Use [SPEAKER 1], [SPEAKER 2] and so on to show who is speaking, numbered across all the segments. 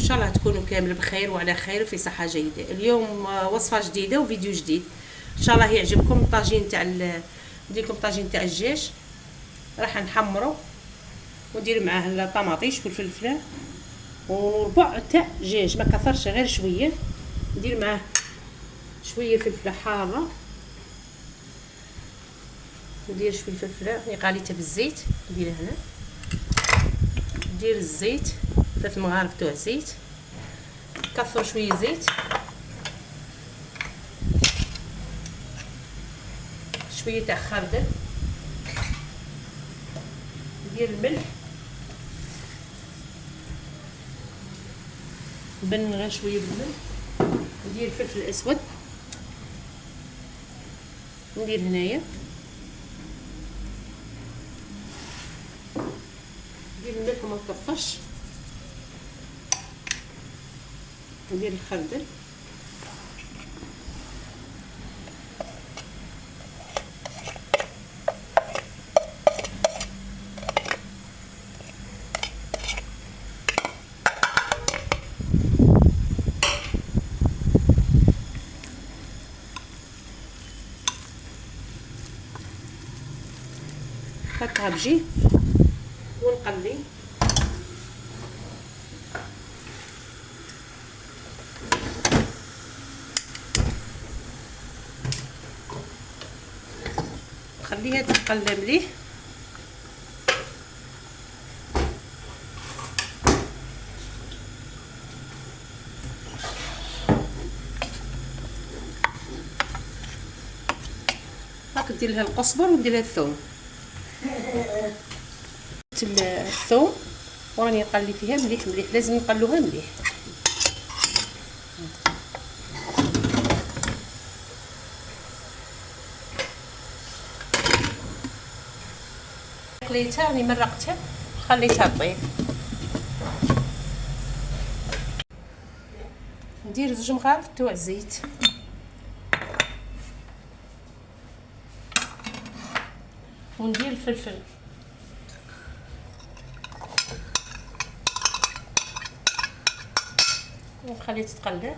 [SPEAKER 1] شاء الله تكونوا كامل بخير وعلى خير وفي صحه جيده. اليوم وصفه جديده وفيديو جديد، ان شاء الله يعجبكم. الطاجين تاع ندير لكم طاجين تاع الدجاج، راح نحمرو وندير معاه الطماطيش والفلفله وربع تاع دجاج، ما كثرش غير شويه. ندير معاه شويه فلفله حاره، ندير شويه فلفله قاليتها في الزيت، نديرها هنا. ندير الزيت 3 مغارف تاع زيت، كثر شويه زيت، شويه تاع خردل، ندير الملح، نبن غير شويه بالملح، ندير الفلفل الاسود، ندير هنايا، ندير الملح وما نكثرش، ندير الخردل، هكا بجي ونقلي. خليها تتقلى مليح. هاك ندير لها القزبر وندير لها الثوم. الثوم وراني نقلي فيها مليح مليح، لازم نقلوها مليح. خليتها راني مرقتها خليتها طيب. ندير 2 مغارف تاع زيت، وندير الفلفل، ونخليه تتقلى.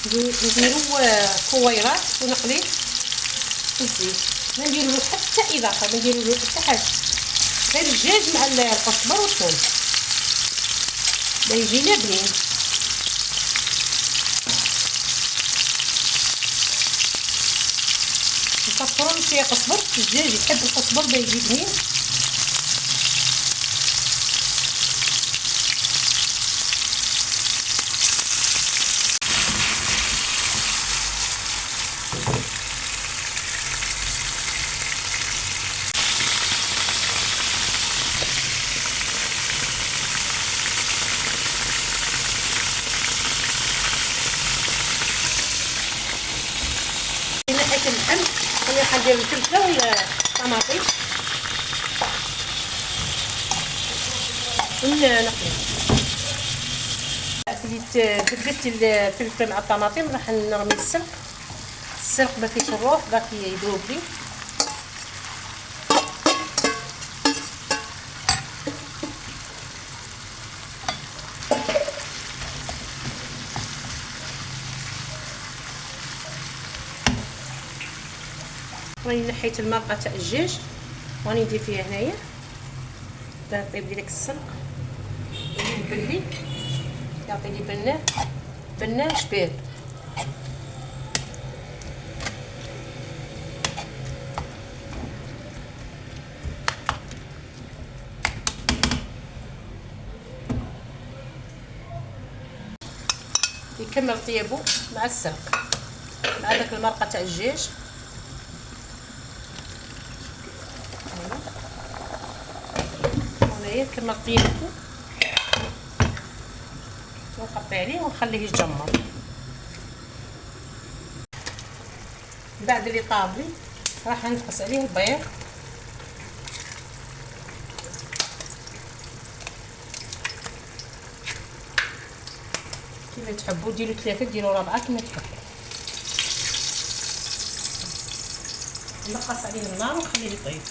[SPEAKER 1] نديرو كويرات ونقليه في الزيت، ما نديرولو حتى اضافه، ما نديرولو حتى حاجه، غير الدجاج مع القزبر والثوم باش يجينا بنين. نكثرو شويه قزبر، الدجاج يحب القزبر باش يجي بنين. اللحم اللي غندير الفلفله والطماطيش ونقلي. بدلت الفلفله مع الطماطم، راح نرمي السلق ما فيش الروح، باقي يذوب لي. راني نحيت المرقه تاع الدجاج وراني ندير فيها هنايا باه طيب لي داك السلق يبلي، يعطي لي بنه شباب. يكمل طيابو مع السلق مع داك المرقه تاع الدجاج. هنايا كمل طيابو ونغطي عليه ونخليه يتجمر. بعد اللي طاب لي راح نفقس عليه البيض، كيما تحبوا، ديروا 3 ديروا 4 كيما تحبوا. نقص عليه النار ونخليه يطيب.